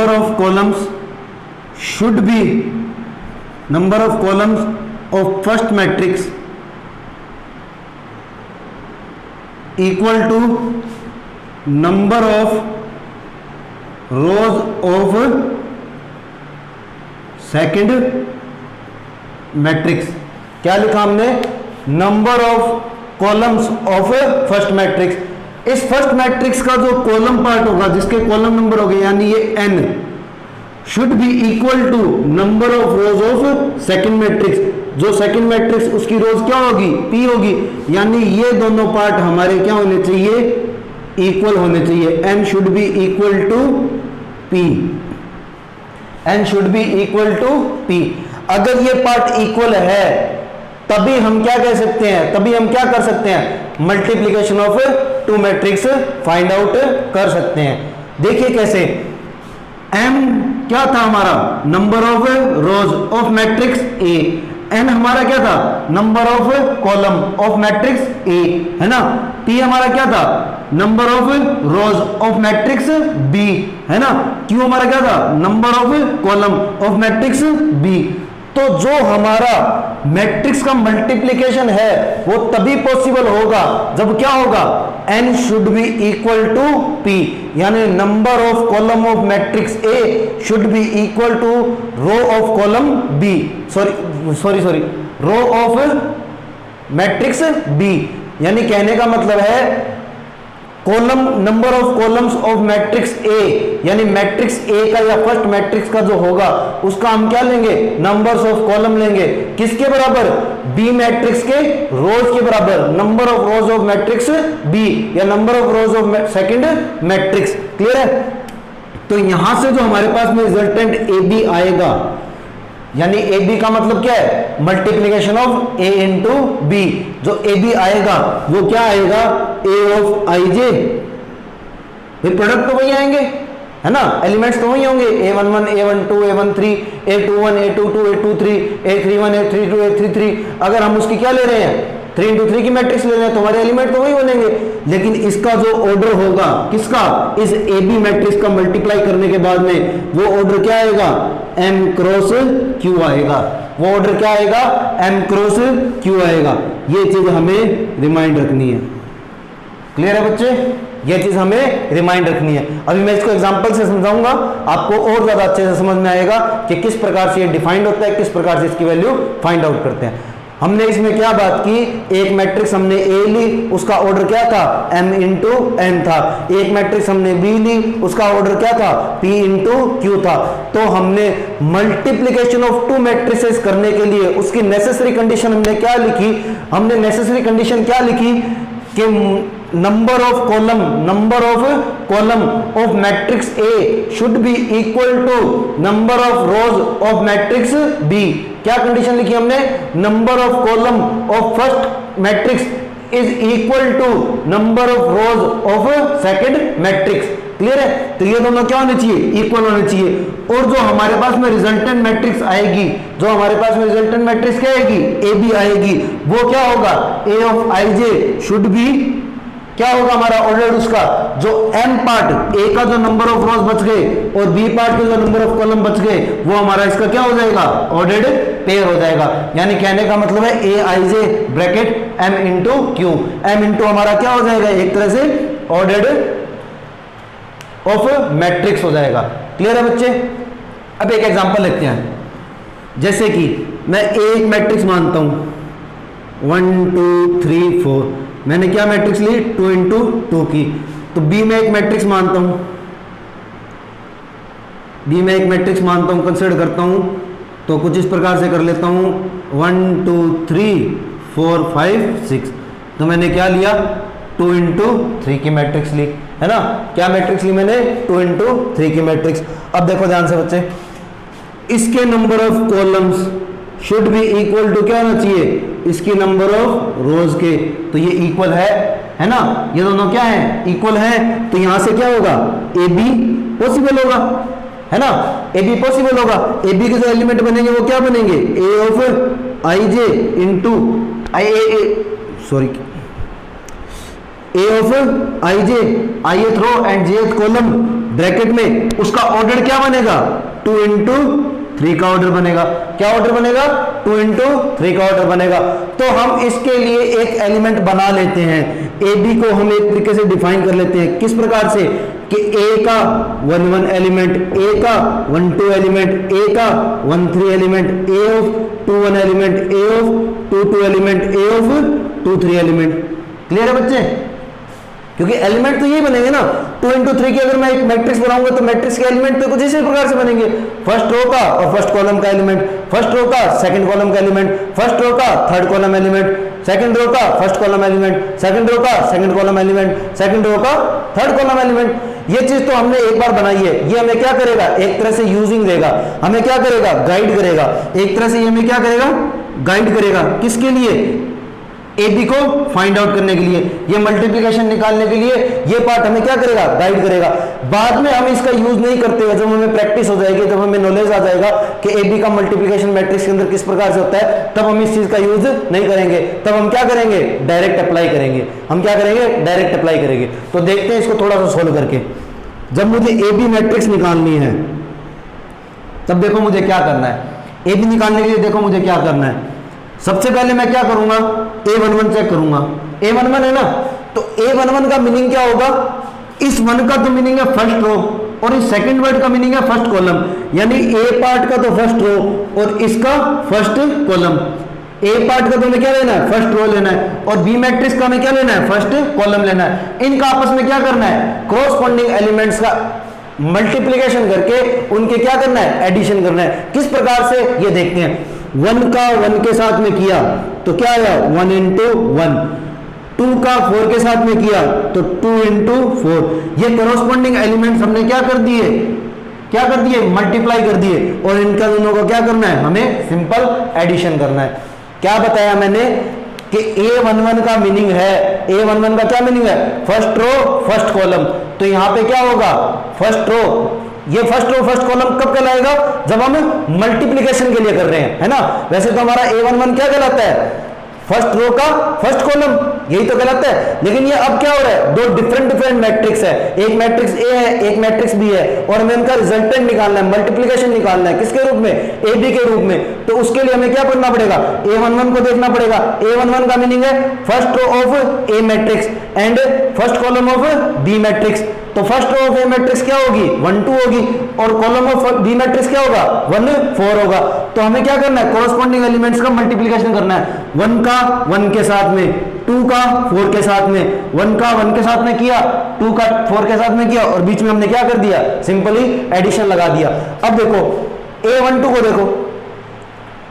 S1: of columns should be number of columns of first matrix equal to number of rows of second matrix। क्या लिखा हमने? Number of columns of first matrix. इस फर्स्ट मैट्रिक्स का जो column part होगा, जिसके column number हो गए यानी ये n, should be equal to number of rows of second matrix. जो सेकंड मैट्रिक्स उसकी रोज क्या होगी? p होगी। यानी ये दोनों पार्ट हमारे क्या होने चाहिए? इक्वल होने चाहिए। n should be equal to p, n should be equal to p। अगर ये पार्ट इक्वल है तभी हम क्या कह सकते हैं? तभी हम क्या कर सकते हैं? Multiplication of two matrix find out कर सकते हैं। देखिए कैसे। m क्या था हमारा? Number of rows of matrix A। n हमारा क्या था? Number of column of matrix A, है ना। p हमारा क्या था? Number of rows of matrix B, है ना। q हमारा क्या था? Number of column of matrix B। तो जो हमारा मैट्रिक्स का मल्टीप्लिकेशन है वो तभी पॉसिबल होगा जब क्या होगा? n should be equal to p, यानी number of column of matrix A should be equal to row of column B, sorry row of matrix B। यानी कहने का मतलब है column number of columns of matrix A, यानी matrix A का या first matrix का जो होगा उसका हम क्या लेंगे? नंबर्स ऑफ कॉलम लेंगे। किसके बराबर? B मैट्रिक्स के रोज के बराबर। Number of rows of matrix B या number of rows of second matrix. Clear है? तो यहां से जो हमारे पास में रिजल्टेंट AB आएगा, यानी AB का मतलब क्या है? Multiplication of A into B। जो AB आएगा वो क्या आएगा? A of IJ। फिर प्रोडक्ट तो वही आएंगे, है ना। एलिमेंट्स तो वही होंगे, A11, A12, A13, A21, A22, A23, A31, A32, A33। अगर हम उसकी क्या ले रहे हैं? 3 into 3 की मैट्रिक्स ले रहे हैं तो हमारे एलिमेंट तो वही बनेंगे। लेकिन इसका जो ऑर्डर होगा किसका? इस AB मैट्रिक्स का मल्टीप्लाई करने के बाद में वो ऑर्डर क्या आएगा? M क्रॉस Q आएगा। वो ऑर्डर क्या आएगा? M क्रॉस Q आएगा। ये चीज हमें रिमाइंड रखनी है। क्लियर है बच्चे? ये चीज हमें रिमाइंड रखनी है। अभी मैं इसको एग्जांपल से समझाऊंगा, आपको और ज्यादा अच्छे से समझ में आएगा कि किस प्रकार से ये डिफाइंड होता है, किस प्रकार से इसकी वैल्यू फाइंड आउट करते हैं। हमने इसमें क्या बात की? एक मैट्रिक्स हमने A ली, उसका ऑर्डर क्या था? M इंटू N था। एक मैट्रिक्स हमने B ली, उसका ऑर्डर क्या था? P इंटू Q था। तो हमने मल्टीप्लीकेशन ऑफ टू मैट्रिसेस करने के लिए उसकी नेसेसरी कंडीशन हमने क्या लिखी? हमने नेसेसरी कंडीशन क्या लिखी कि number of column of matrix A should be equal to number of rows of matrix B। क्या कंडीशन लिखी हमने? Number of column of first matrix is equal to number of rows of second matrix. Clear है? तो ये दोनों क्या होने चाहिए? इक्वल होने चाहिए। और जो हमारे पास में रिजल्टेंट मैट्रिक्स आएगी, जो हमारे पास में रिजल्टेंट मैट्रिक्स क्या आएगी? AB आएगी। वो क्या होगा? A of IJ should be क्या होगा हमारा ऑर्डर? उसका जो M पार्ट, A का जो नंबर ऑफ रोज बच गए और B पार्ट के जो नंबर ऑफ कॉलम बच गए, वो हमारा इसका क्या हो जाएगा? ऑर्डर्ड पेयर हो जाएगा। यानी कहने का मतलब है AIJ bracket M into Q। M into हमारा क्या हो जाएगा? एक तरह से ऑर्डर्ड ऑफ मैट्रिक्स हो जाएगा। क्लियर है बच्चे? अब एक एग्जांपल लेते हैं। जैसे कि मैं एक मैट्रिक्स मानता हूं 1 2 3 4, मैंने क्या मैट्रिक्स ली? 2 इंटू 2 की। तो B में एक मैट्रिक्स मानता हूं, B में एक मैट्रिक्स मानता हूं, कंसिडर करता हूं। तो कुछ इस प्रकार से कर लेता हूं 1 2 3 4 5 6। तो मैंने क्या लिया? 2 इंटू 3 की मैट्रिक्स ली, है ना। क्या मैट्रिक्स ली मैंने? 2 इंटू 3 की मैट्रिक्स। अब देखो ध्यान से बच्चे, इसके number of columns should be equal to क्या होना चाहिए? इसकी नंबर ऑफ रोज के। तो ये इक्वल है ना। ये दोनों क्या है? इक्वल है। तो यहां से क्या होगा? AB पॉसिबल होगा, है ना। AB पॉसिबल होगा। AB के जो एलिमेंट बनेंगे वो क्या बनेंगे? A of IJ into
S2: A of I J, ith row and jth column bracket में, उसका ऑर्डर क्या बनेगा 2 into 3 का ऑर्डर बनेगा। क्या ऑर्डर बनेगा 2 into 3 का ऑर्डर बनेगा। तो हम इसके लिए एक एलिमेंट बना लेते हैं, ए बी को हम एक तरीके से डिफाइन कर लेते हैं। किस प्रकार से कि ए का 1 1 एलिमेंट, ए का 1 2 एलिमेंट, ए का 1 3 element, A of 2 1 element, A of 2 2 element, A of 2 3 element. Clear है बच्चे? क्योंकि एलिमेंट तो यही बनेंगे ना, 2 into 3 की अगर मैं एक मैट्रिक्स बनाऊंगा तो मैट्रिक्स के एलिमेंट तो कुछ इसी प्रकार से बनेंगे, फर्स्ट रो का और फर्स्ट कॉलम का एलिमेंट, फर्स्ट रो का सेकंड कॉलम का एलिमेंट, फर्स्ट रो का third column element, second row का first column element, second row का second column element, second row का थर्ड कॉलम एलिमेंट। ये चीज तो हमने एक बार बनाई है, ये हमें क्या करेगा, एक तरह से यूजिंग देगा, हमें क्या करेगा, गाइड करेगा, एक तरह से ये हमें क्या करेगा, गाइड करेगा। किसके लिए? ए बी को फाइंड आउट करने के लिए, ये मल्टीप्लिकेशन निकालने के लिए ये पार्ट हमें क्या करेगा, गाइड करेगा। बाद में हम इसका यूज नहीं करते हैं, जब हमें प्रैक्टिस हो जाएगी, जब हमें नॉलेज आ जाएगा कि ए बी का मल्टीप्लिकेशन मैट्रिक्स के अंदर किस प्रकार से होता है, तब हम इस चीज का यूज नहीं करेंगे। तब हम क्या करेंगे, डायरेक्ट अप्लाई करेंगे। हम क्या करेंगे, डायरेक्ट अप्लाई करेंगे। तो देखते हैं इसको थोड़ा सा सोल्व करके। जब मुझे ए बी मैट्रिक्स निकालनी है तब देखो मुझे क्या करना है। ए बी निकालने के लिए देखो मुझे क्या करना है। सबसे पहले मैं क्या करूंगा, A11 चेक करूंगा। A11 है ना, तो A11 का मीनिंग क्या होगा, इस 1 का तो मीनिंग है फर्स्ट रो और इस सेकंड वर्ड का मीनिंग है फर्स्ट कॉलम, यानी A पार्ट का तो फर्स्ट रो और इसका फर्स्ट कॉलम। A पार्ट का तो हमें क्या लेना है, फर्स्ट रो लेना है, और B मैट्रिक्स का हमें क्या लेना है, फर्स्ट कॉलम लेना है। इनका आपस में क्या करना है, क्रॉसपोंडिंग एलिमेंट्स का मल्टीप्लिकेशन करके उनके क्या करना है, एडिशन करना है। किस प्रकार से ये देखते हैं। 1 का 1 के साथ में किया तो क्या आया, 1 into 1। 2 का 4 के साथ में किया तो 2 into 4। ये कॉरस्पॉन्डिंग एलिमेंट्स हमने क्या कर दिए, क्या कर दिए, मल्टीप्लाई कर दिए, और इनका दोनों को क्या करना है, हमें सिंपल एडिशन करना है। क्या बताया मैंने कि A11 का मीनिंग है, A11 का क्या मीनिंग है, फर्स्ट रो फर्स्ट कॉलम। तो यहां पे क्या होगा, फर्स्ट रो, ये फर्स्ट रो फर्स्ट कॉलम कब कहलाएगा, जब हम मल्टीप्लिकेशन के लिए कर रहे हैं, है ना। वैसे तो हमारा A11 क्या कहलाता है, फर्स्ट रो का फर्स्ट कॉलम, यही तो कहलाता है। लेकिन ये अब क्या हो रहा है, दो डिफरेंट मैट्रिक्स है, एक मैट्रिक्स ए है, एक मैट्रिक्स बी है, और हमें उनका रिजल्टेंट निकालना है, मल्टीप्लिकेशन निकालना है, किसके रूप में, ए बी के रूप में। तो उसके लिए हमें क्या करना पड़ेगा, A11 को देखना पड़ेगा। A11 का मीनिंग है first row of A matrix and first column of B matrix. तो first row of A matrix क्या होगी, 1 2 होगी, और कॉलम ऑफ बी मैट्रिक्स क्या होगा, 1 4 होगा। तो हमें क्या करना है, कॉरस्पॉन्डिंग एलिमेंट्स का मल्टीप्लिकेशन करना है। 1 का 1 के साथ में, 2 का 4 के साथ में, 1 का 1 के साथ में किया, 2 का 4 के साथ में किया, और बीच में हमने क्या कर दिया, सिंपली एडिशन लगा दिया। अब देखो A12 को देखो,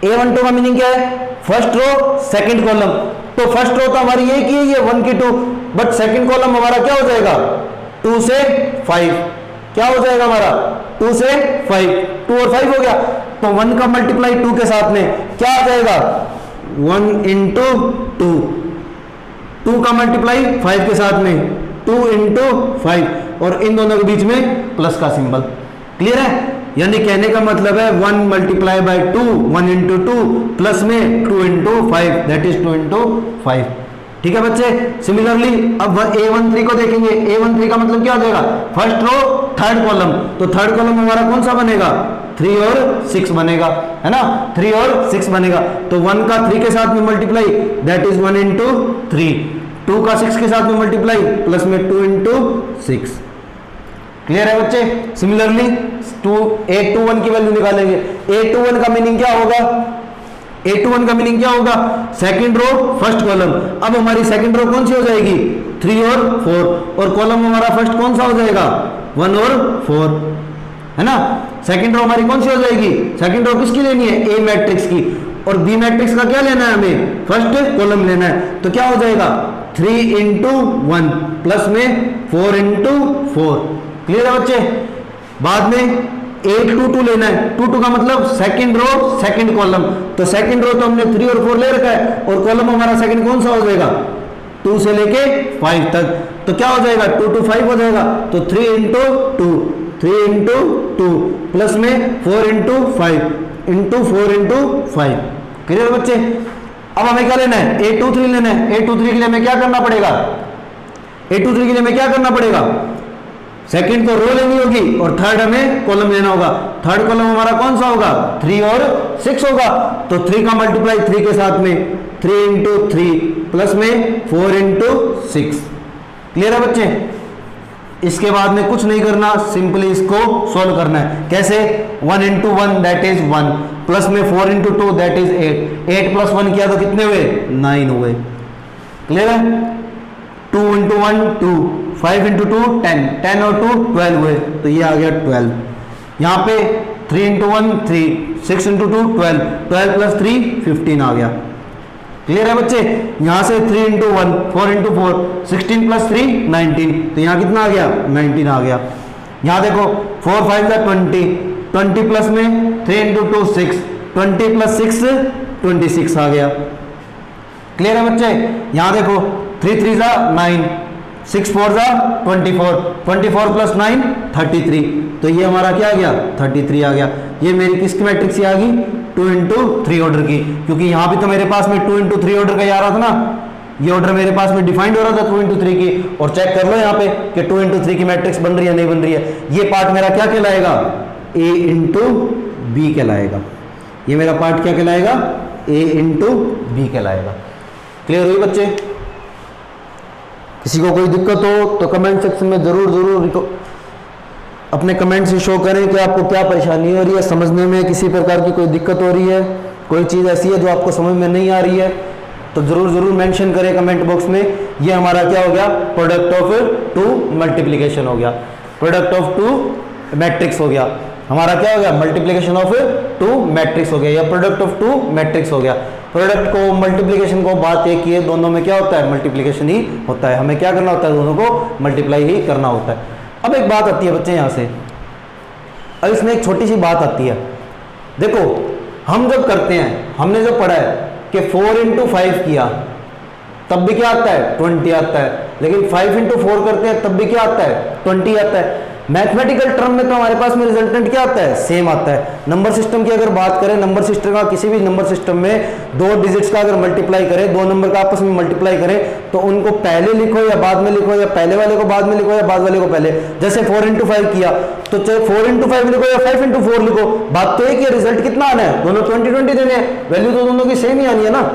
S2: A12 का मीनिंग क्या है, फर्स्ट रो सेकंड कॉलम। तो फर्स्ट रो तो हमारी ये की है, ये 1 की 2, बट सेकंड कॉलम हमारा क्या हो जाएगा, 2 से 5। क्या हो जाएगा हमारा, 2 से 5, 2 और 5 हो गया। तो 1 का मल्टीप्लाई 2 के साथ में क्या आ जाएगा, 1 into 2। 2 का मल्टीप्लाई 5 के साथ में 2 into 5, और इन दोनों के बीच में प्लस का सिंबल। क्लियर है, यानी कहने का मतलब है 1 मल्टीप्लाई बाई 2, 1 into 2, प्लस में 2 into 5, दैट इज 2 into 5। ठीक है बच्चे। सिमिलरली अब A13 को देखेंगे। A13 का मतलब क्या हो जाएगा, फर्स्ट रो थर्ड कॉलम। तो थर्ड कॉलम हमारा कौन सा बनेगा, 3 और 6 बनेगा, है ना, 3 और 6 बनेगा। तो 1 का 3 के साथ में मल्टीप्लाई, दैट इज 1 into 3। 2 का 6 के साथ में मल्टीप्लाई, प्लस में 2 into 6। क्लियर है बच्चे। सिमिलरली A21 की वैल्यू निकालेंगे। A21 का मीनिंग क्या होगा, A21 का मीनिंग क्या होगा, सेकंड रो फर्स्ट कॉलम। अब हमारी सेकंड रो कौन सी हो जाएगी, 3 और 4, और कॉलम हमारा फर्स्ट कौन सा हो जाएगा, 1 और 4, है ना। सेकंड रो हमारी कौन सी हो जाएगी, सेकंड रो किसकी लेनी है, ए मैट्रिक्स की, और बी मैट्रिक्स का क्या लेना है, हमें फर्स्ट कॉलम लेना है। तो क्या हो जाएगा, 3 into 1 प्लस में 4 into 4। क्लियर है बच्चे। बाद में 822 लेना है। 22 का मतलब सेकंड रो सेकंड कॉलम। तो सेकंड रो तो हमने 3 और 4 ले रखा है, और कॉलम हमारा सेकंड कौन सा हो जाएगा, 2 से लेके 5 तक। तो क्या हो जाएगा, 2 to 5 हो जाएगा। तो 3 into 2, 3 into 2 प्लस में 4 into 5 into 4 into 5। क्लियर बच्चे। अब हमें क्या लेना है, A23 लेना है। A23 के लिए हमें क्या करना पड़ेगा, A23 के लिए हमें क्या करना पड़ेगा, सेकंड तो रो लेनी होगी और थर्ड हमें कॉलम लेना होगा। थर्ड कॉलम हमारा कौन सा होगा, 3 और 6 होगा। तो 3 का मल्टीप्लाई 3 के साथ में 3 इंटू 3 प्लस में 4 इंटू 6। क्लियर है बच्चे? इसके बाद में कुछ नहीं करना, सिंपली इसको सॉल्व करना है। कैसे, 1 इंटू 1 दैट इज 1 प्लस में 4 इंटू 2 दैट इज 8। 8 प्लस 1 किया तो कितने हुए, 9 हुए। क्लियर है? 2 इंटू 1 2, 5 इंटू 2 10, 10 और 2 12 हुए, तो ये आ गया 12। यहाँ पे 3 इंटू 1 3, 6 इंटू 2 12, 12 प्लस 3 15 आ गया। क्लियर है बच्चे? यहाँ से 3 इंटू 1 4 इंटू 4 16 प्लस 3 19, तो यहाँ कितना आ गया, 19 आ गया। यहाँ देखो 4 5 का 20, 20 प्लस में 3 इंटू 2 6, 20 प्लस 6 26 आ गया। क्लियर है बच्चे? यहाँ देखो 3 3 जा 9, 6 4 जा 24, 24 प्लस 9 33, तो ये हमारा क्या आ गया, 33 आ गया। ये मेरी किसकी मैट्रिक्स आ गई, 2 इंटू 3 ऑर्डर की, क्योंकि यहाँ भी तो मेरे पास में 2 इंटू 3 ऑर्डर का ही आ रहा था ना। ये ऑर्डर मेरे पास में डिफाइंड हो रहा था 2 इंटू 3 की, और चेक कर लो यहाँ पे कि 2 इंटू 3 की मैट्रिक्स बन रही है नहीं बन रही है। ये पार्ट मेरा क्या कहलाएगा, A इंटू बी कहलाएगा। ये मेरा पार्ट क्या कहलाएगा, A इंटू बी कहलाएगा। क्लियर हुई बच्चे? किसी को कोई दिक्कत हो तो कमेंट सेक्शन में जरूर अपने कमेंट से शो करें कि आपको क्या परेशानी हो रही है, समझने में किसी प्रकार की कोई दिक्कत हो रही है, कोई चीज़ ऐसी है जो आपको समझ में नहीं आ रही है, तो जरूर मेंशन करें कमेंट बॉक्स में। ये हमारा क्या हो गया, प्रोडक्ट ऑफ 2 मल्टीप्लिकेशन हो गया, प्रोडक्ट ऑफ 2 मैट्रिक्स हो गया। हमारा क्या हो गया, मल्टीप्लिकेशन ऑफ 2 मैट्रिक्स हो गया, या प्रोडक्ट ऑफ 2 मैट्रिक्स हो गया। प्रोडक्ट को, मल्टीप्लिकेशन को बात एक ही है, दोनों में क्या होता है, मल्टीप्लिकेशन ही होता है। हमें क्या करना होता है, दोनों को मल्टीप्लाई ही करना होता है। अब एक बात आती है बच्चे यहाँ से, अब इसमें एक छोटी सी बात आती है। देखो हम जब करते हैं, हमने जो पढ़ा है कि 4 इंटू 5 किया तब भी क्या आता है, 20 आता है, लेकिन 5 इंटू 4 करते हैं तब भी क्या आता है, 20 आता है। मैथमेटिकल टर्म में तो हमारे पास में रिजल्टेंट क्या आता है, सेम आता है। नंबर सिस्टम की अगर बात करें, नंबर सिस्टम का, किसी भी नंबर सिस्टम में 2 डिजिट्स का अगर मल्टीप्लाई करें, 2 नंबर का आपस में मल्टीप्लाई करें, तो उनको पहले लिखो या बाद में लिखो, या पहले वाले को बाद में लिखो या बाद वाले को पहले। जैसे 4 इंटू 5 किया तो चाहे 4 इंटू 5 लिखो या 5 इंटू 4 लिखो, बात तो एक ही, रिजल्ट कितना आना है, दोनों 20 देने हैं, वैल्यू तो दोनों की सेम ही आनी है ना।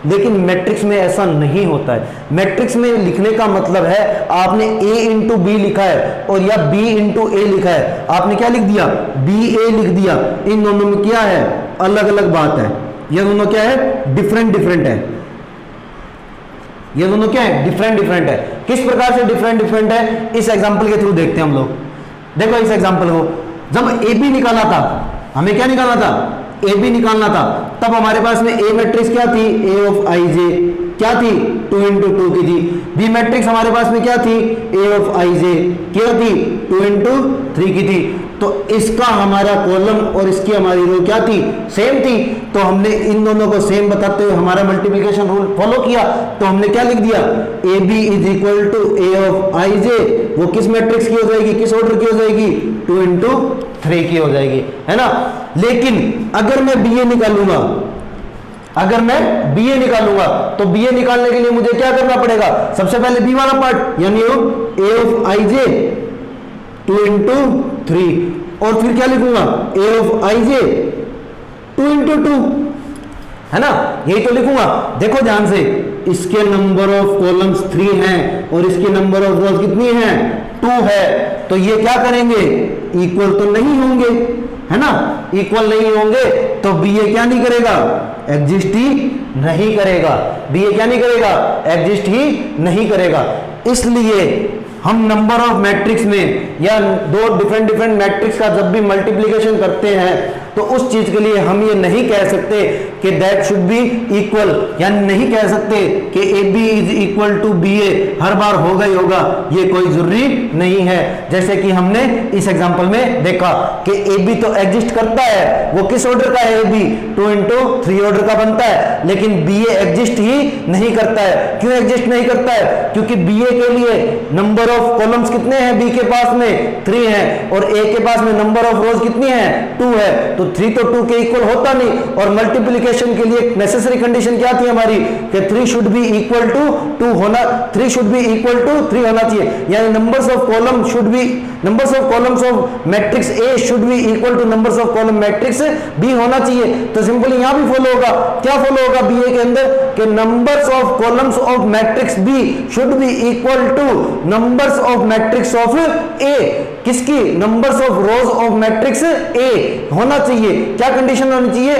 S2: लेकिन मैट्रिक्स में ऐसा नहीं होता है। मैट्रिक्स में लिखने का मतलब है आपने A इंटू बी लिखा है और या B इंटू ए लिखा है, आपने क्या लिख दिया, BA लिख दिया। इन दोनों में क्या है, अलग अलग बात है। ये दोनों क्या है, डिफरेंट है। ये दोनों क्या है, डिफरेंट है। किस प्रकार से डिफरेंट है, इस एग्जांपल के थ्रू देखते हैं हम लोग। देखो इस एग्जांपल को, जब AB निकाला था, हमें क्या निकालना था, AB निकालना था, तब हमारे पास में A मैट्रिक्स क्या थी, A ऑफ IJ क्या थी, 2 इंटू 2 की थी। B मैट्रिक्स हमारे पास में क्या थी, A ऑफ IJ क्या थी, 2 इंटू 3 की थी। तो इसका हमारा कॉलम और इसकी हमारी रो क्या थी, सेम थी। तो हमने इन दोनों को सेम बताते हुए हमारा मल्टीप्लिकेशन रूल फॉलो किया, तो हमने क्या लिख दिया, AB is equal to A of IJ। वो किस मैट्रिक्स की हो जाएगी, किस ऑर्डर की हो जाएगी, 2 इंटू 3 की हो जाएगी, है ना। लेकिन अगर मैं BA निकालूंगा, अगर मैं BA निकालूंगा तो BA निकालने के लिए मुझे क्या करना पड़ेगा, सबसे पहले B वाला पार्ट यानी A ऑफ IJ 2 इंटू 3, और फिर क्या लिखूंगा, A ऑफ IJ 2 इंटू 2, है ना, यही तो लिखूंगा। देखो ध्यान से, इसके नंबर ऑफ कॉलम्स 3 हैं और इसके नंबर ऑफ रोज कितनी है, 2 है। तो ये क्या करेंगे, इक्वल तो नहीं होंगे, है ना, इक्वल नहीं होंगे तो BA क्या नहीं करेगा, एग्जिस्ट ही नहीं करेगा। BA क्या नहीं करेगा, एग्जिस्ट ही नहीं करेगा। इसलिए हम नंबर ऑफ मैट्रिक्स में या 2 डिफरेंट मैट्रिक्स का जब भी मल्टीप्लिकेशन करते हैं तो उस चीज के लिए हम ये नहीं कह सकते कि दैट शुड बी इक्वल, यानी नहीं कह सकते कि AB is equal to BA हर बार होगा ही होगा, ये कोई जरूरी नहीं है। जैसे कि हमने इस एग्जांपल में देखा कि AB तो एग्जिस्ट करता है, वो किस ऑर्डर का है, AB 2 इंटू 3 ऑर्डर का बनता है, लेकिन BA एग्जिस्ट ही नहीं करता है। क्यों एग्जिस्ट नहीं करता है, क्योंकि BA के लिए नंबर ऑफ कॉलम्स कितने हैं, B के पास में 3 है और A के पास में नंबर ऑफ रोज कितनी है, 2 है। तो तो 3 तो 2 के इक्वल होता नहीं, और मल्टीप्लिकेशन के लिए नेसेसरी कंडीशन क्या थी हमारी कि 3 शुड बी इक्वल टू 2 होना, 3 शुड बी इक्वल टू 3 होना चाहिए, यानी numbers of column should be, numbers of columns of matrix A should be equal to numbers of column matrix B होना चाहिए। तो सिंपली यहां भी फॉलो होगा, क्या फॉलो होगा बी ए के अंदर कि numbers of columns of matrix B should be equal to numbers of matrix of A, किसकी, numbers of rows of matrix A होना चाहिए। क्या कंडीशन होनी चाहिए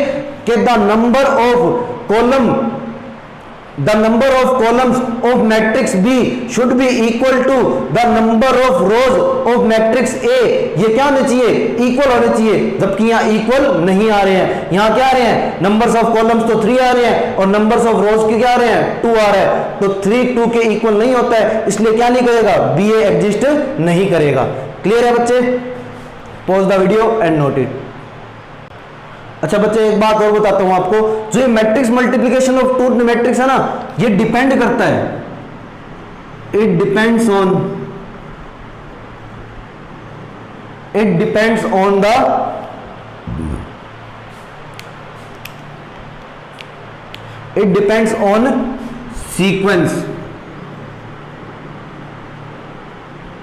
S2: कि the number of column, the number of columns of matrix B should be equal to the number of rows of matrix A, ये क्या होने चाहिए, इक्वल होने चाहिए, जबकि यहां इक्वल नहीं आ रहे हैं। यहां क्या आ रहे हैं, नंबर्स ऑफ कॉलम्स तो 3 आ रहे हैं और नंबर्स ऑफ रोज के क्या आ रहे हैं, 2 आ रहा है, तो 3 2 के इक्वल नहीं होता है, इसलिए क्या नहीं करेगा, बी ए एग्जिस्ट नहीं करेगा। क्लियर है बच्चे? Pause the video and note it. अच्छा बच्चे एक बात और बताता हूं आपको, जो ये matrix multiplication of two matrix है ना, ये डिपेंड करता है, it depends on the sequence,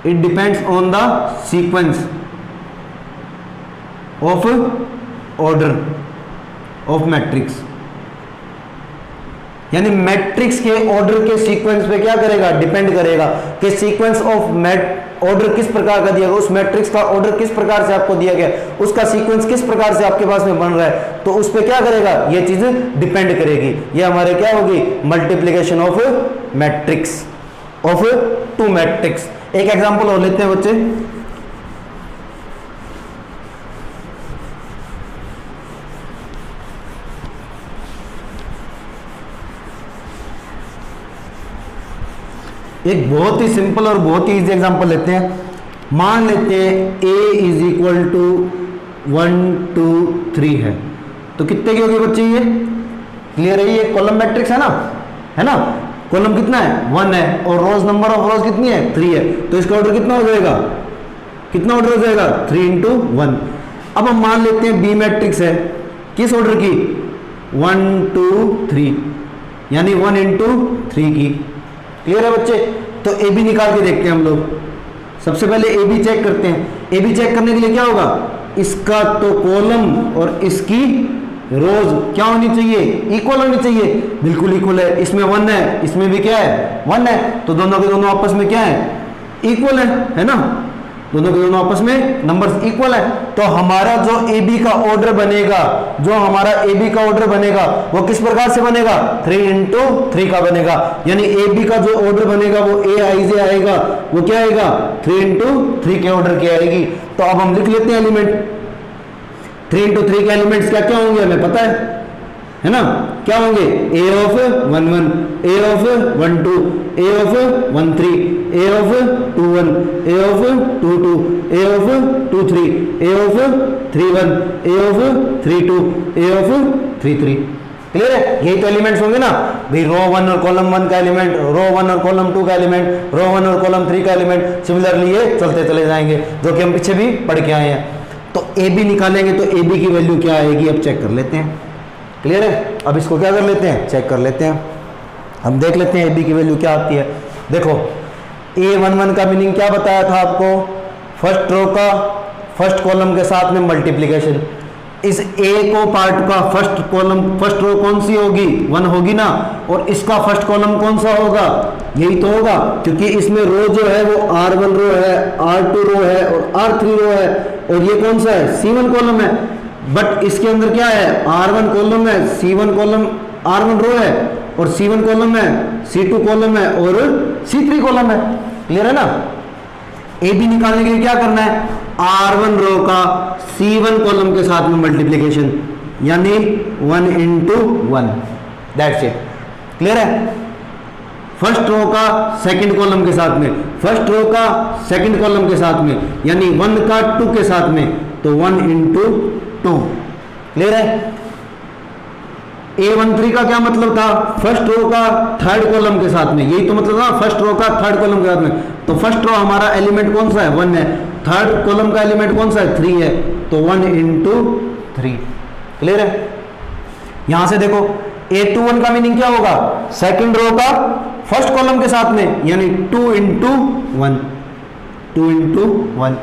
S2: it depends on the sequence of order of matrix, यानी मैट्रिक्स के ऑर्डर के सीक्वेंस पे क्या करेगा, डिपेंड करेगा कि सीक्वेंस ऑफ ऑर्डर किस प्रकार का दिया गया, उस मैट्रिक्स का ऑर्डर किस प्रकार से आपको दिया गया, उसका सीक्वेंस किस प्रकार से आपके पास में बन रहा है, तो उस पे क्या करेगा, ये चीज डिपेंड करेगी। ये हमारे क्या होगी, multiplication of matrix of two matrix. एक एग्जांपल और लेते हैं बच्चे, एक बहुत ही सिंपल और बहुत ही इजी एग्जांपल लेते हैं। मान लेते हैं a इज इक्वल टू 1 2 3 है, तो कितने की होगी बच्चे, ये क्लियर है, ये कॉलम मैट्रिक्स है ना, कॉलम कितना है 1 है और रोज नंबर ऑफ रोज कितनी है 3 है, तो इसका ऑर्डर कितना हो जाएगा, कितना ऑर्डर हो जाएगा 3 into 1। अब हम मान लेते हैं बी मैट्रिक्स है, किस ऑर्डर की 1 2 3, यानी 1 into 3 की। क्लियर है बच्चे? तो ए बी निकाल के देखते हैं हम लोग। सबसे पहले ए बी चेक करते हैं। ए बी चेक करने के लिए क्या होगा, इसका तो कॉलम और इसकी रोज क्या होनी चाहिए, इक्वल होनी चाहिए, बिल्कुल इक्वल है। इसमें 1 है, इसमें भी क्या है 1 है, तो दोनों के दोनों आपस में क्या है, इक्वल है ना, दोनों के दोनों आपस में नंबर्स इक्वल है। तो हमारा जो ए बी का ऑर्डर बनेगा, जो हमारा ए बी का ऑर्डर बनेगा वो किस प्रकार से बनेगा, 3 into 3 का बनेगा, यानी ए बी का जो ऑर्डर बनेगा वो ए आई जे आएगा, वो क्या आएगा 3 into 3 के ऑर्डर की आएगी। तो अब हम लिख लेते हैं एलिमेंट, 3 into 3 के एलिमेंट्स क्या क्या होंगे हमें पता है ना, क्या होंगे, a of 1 1, a of 1 2, a of 1 3, a of 2 1, a of 2 2, a of 2 3, a of 3 1, a of 3 2, a of 3 3। Clear है? यही तो एलिमेंट्स होंगे ना भाई, रो 1 और कॉलम 1 का एलिमेंट, रो 1 और कॉलम 2 का एलिमेंट, रो 1 और कॉलम 3 का एलिमेंट। सिमिलरली ये चलते चले जाएंगे, जो कि हम पीछे भी पढ़ के आए हैं। तो ए बी निकालेंगे तो ए बी की वैल्यू क्या आएगी, अब चेक कर लेते हैं। क्लियर है? अब इसको क्या कर लेते हैं, चेक कर लेते हैं। हम देख लेते हैं ए बी की वैल्यू क्या आती है। देखो A11 का मीनिंग क्या बताया था आपको, फर्स्ट रो का फर्स्ट कॉलम के साथ में मल्टीप्लिकेशन। इस ए को पार्ट का फर्स्ट कॉलम, फर्स्ट रो कौन सी होगी 1 होगी ना, और इसका फर्स्ट कॉलम कौन सा होगा, यही तो होगा, क्योंकि इसमें रो जो है वो R1 रो है, R2 रो है और R3 रो है, और ये कौन सा है C1 कॉलम है। बट इसके अंदर क्या है, R1 कॉलम है, C1 कॉलम, R1 रो है और C1 कॉलम है, C2 कॉलम है और C3 कॉलम है। क्लियर है ना? ए बी निकालने के लिए क्या करना है, R1 रो का C1 कॉलम के साथ में मल्टीप्लिकेशन, यानी 1 into 1, दैट्स इट। क्लियर है? फर्स्ट रो का सेकंड कॉलम के साथ में, फर्स्ट रो का सेकंड कॉलम के साथ में, यानी 1 का 2 के साथ में, तो 1 into 2। क्लियर है? A13 का क्या मतलब था, फर्स्ट रो का थर्ड कॉलम के साथ में, यही तो मतलब था, फर्स्ट रो का थर्ड कॉलम के साथ में। तो फर्स्ट रो हमारा एलिमेंट कौन सा है 1 है, थर्ड कॉलम का एलिमेंट कौन सा है 3 है, तो 1 into 3। क्लियर है? यहां से देखो A21 का मीनिंग क्या होगा, सेकंड रो का फर्स्ट कॉलम के साथ में, यानी 2 into 1, 2 into 1।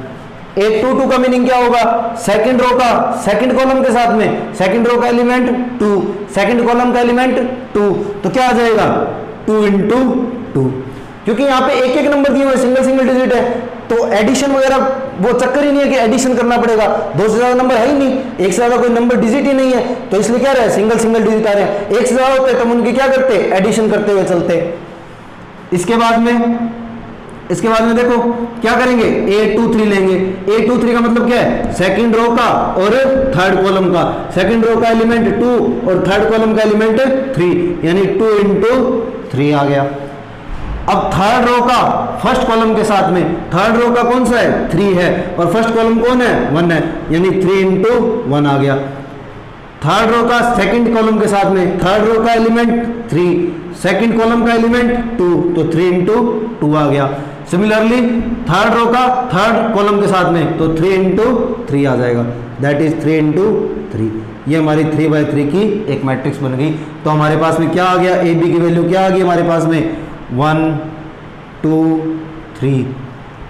S2: A22 का मीनिंग क्या होगा, सेकंड रो का सेकंड कॉलम के साथ में, सेकंड रो का एलिमेंट 2, सेकंड कॉलम का एलिमेंट 2, तो क्या आ जाएगा 2 into 2। क्योंकि यहाँ पे एक एक नंबर दिए हुए, सिंगल सिंगल डिजिट है, तो एडिशन वगैरह वो चक्कर ही नहीं है कि एडिशन करना पड़ेगा, दो से ज्यादा नंबर है ही नहीं, एक से ज्यादा कोई नंबर डिजिट ही नहीं है, तो इसलिए क्या रहे सिंगल सिंगल डिजिट आ रहे हैं। एक से ज्यादा होते तो हम उनकी क्या करते, एडिशन करते हुए चलते। इसके बाद में देखो क्या करेंगे, A23 लेंगे। A23 का मतलब क्या है, सेकंड रो का और थर्ड कॉलम का, सेकंड रो का एलिमेंट 2 और थर्ड कॉलम का एलिमेंट 3, यानी 2 into 3 आ गया। अब थर्ड रो का फर्स्ट कॉलम के साथ में, थर्ड रो का कौन सा है 3 है, और फर्स्ट कॉलम कौन है 1 है, यानी 3 into 1 आ गया। थर्ड रो का सेकंड कॉलम के साथ में, थर्ड रो का एलिमेंट 3, सेकंड कॉलम का एलिमेंट 2, तो 3 into 2 आ गया। सिमिलरली थर्ड रो का थर्ड कॉलम के साथ में, तो 3 into 3 आ जाएगा, दैट इज 3 into 3। ये हमारी 3/3 की एक मैट्रिक्स बन गई। तो हमारे पास में क्या आ गया, ए बी की वैल्यू क्या आ गई हमारे पास में 1 2 3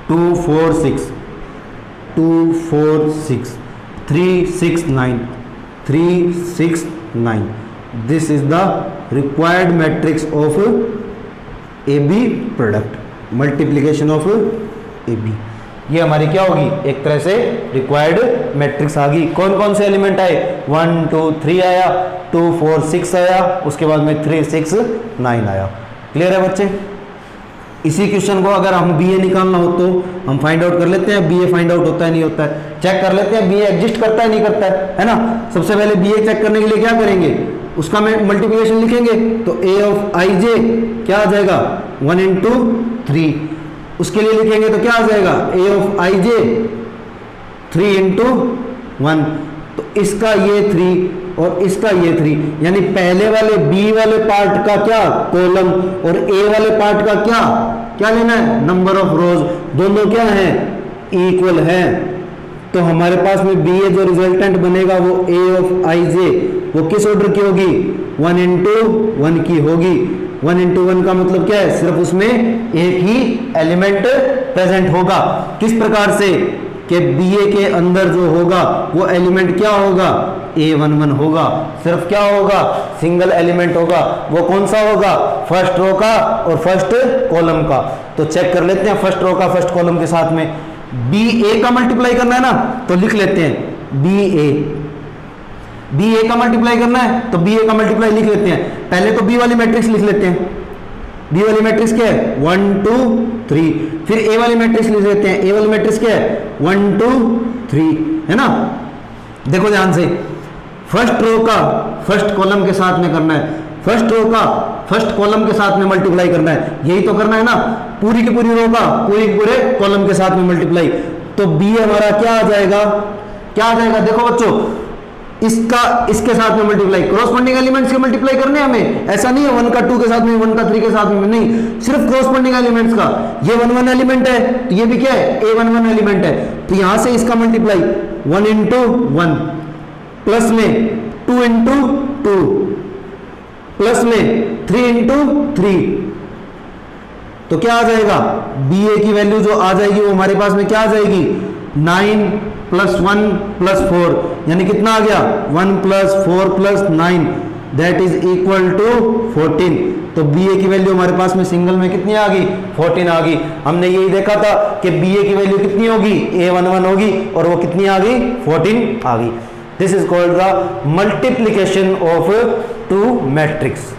S2: 2 4 6 2 4 6 3 6 9 3 6 9। This is the required matrix of A B product, multiplication of A B. ये हमारी क्या होगी, एक तरह से रिक्वायर्ड मैट्रिक्स आ गई। कौन कौन से एलिमेंट आए, 1 2 3 आया, 2 4 6 आया, उसके बाद में 3 6 9 आया। क्लियर है बच्चे? इसी क्वेश्चन को अगर हम BA निकालना हो तो हम फाइंड आउट कर लेते हैं, BA फाइंड आउट होता है नहीं होता है, चेक कर लेते हैं BA एग्जिस्ट करता है नहीं करता है ना। सबसे पहले BA चेक करने के लिए क्या करेंगे, उसका मल्टीप्लिकेशन लिखेंगे, तो A of ij क्या आ जाएगा 1 into 3। उसके लिए लिखेंगे तो क्या आ जाएगा A of ij 3 into 1, तो इसका ये 3 और इसका ये 3, यानी पहले वाले B वाले पार्ट का क्या कॉलम और A वाले पार्ट का क्या लेना है, नंबर ऑफ रोज, दोनों क्या है इक्वल है। तो हमारे पास में BA जो रिजल्टेंट बनेगा वो A of ij वो किस ऑर्डर की होगी, 1 into 1 की होगी। 1 into 1 का मतलब क्या है, सिर्फ उसमें एक ही एलिमेंट प्रेजेंट होगा। किस प्रकार से कि BA के अंदर जो होगा वो एलिमेंट क्या होगा, A11 होगा, सिर्फ क्या होगा सिंगल एलिमेंट होगा। वो कौन सा होगा, फर्स्ट रो का और फर्स्ट कॉलम का। तो चेक कर लेते हैं फर्स्ट रो का फर्स्ट कॉलम के साथ में BA का मल्टीप्लाई करना है ना, तो लिख लेते हैं BA का मल्टीप्लाई करना है तो BA का मल्टीप्लाई लिख लेते हैं। पहले तो B वाली मैट्रिक्स लिख लेते हैं, B वाली मैट्रिक्स क्या है 1 2 3, फिर A वाली मैट्रिक्स लिख लेते हैं, A वाली मैट्रिक्स क्या है 1 2 3, है ना। देखो ध्यान से, फर्स्ट रो का फर्स्ट कॉलम के साथ में करना है, फर्स्ट रो का फर्स्ट कॉलम के साथ में मल्टीप्लाई करना है, यही तो करना है ना, पूरी की पूरी रो का पूरी के पूरे कॉलम के साथ में मल्टीप्लाई। तो B हमारा क्या आ जाएगा, देखो बच्चों, इसका इसके साथ में मल्टीप्लाई, क्रॉसपोंडिंग एलिमेंट्स के मल्टीप्लाई करने हमें, ऐसा नहीं है 1 का 2 के साथ में 1 का 3 के साथ में नहीं, सिर्फ क्रॉसपोंडिंग एलिमेंट्स का। ये 1 1 एलिमेंट है तो ये भी क्या है A11 एलिमेंट है, तो यहां से इसका मल्टीप्लाई 1 into 1 प्लस में 2 into 2 प्लस में 3 into 3, तो क्या आ जाएगा BA की वैल्यू जो आ जाएगी वो हमारे पास में क्या आ जाएगी 9 + 1 + 4, यानी कितना आ गया 1 + 4 + 9 दैट इज इक्वल टू 14। तो BA की वैल्यू हमारे पास में सिंगल में कितनी आ गई 14 आ गई। हमने यही देखा था कि BA की वैल्यू कितनी होगी A11 होगी और वो कितनी आ गई 14 आ गई। This is called the multiplication of two matrix.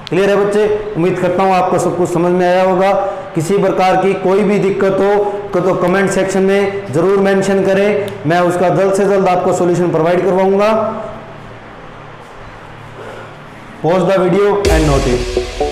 S2: Clear है बच्चे? उम्मीद करता हूँ आपको सब कुछ समझ में आया होगा। किसी प्रकार की कोई भी दिक्कत हो तो कमेंट सेक्शन में ज़रूर मेंशन करें, मैं उसका जल्द से जल्द आपको सॉल्यूशन प्रोवाइड करवाऊंगा। Pause the video and note it.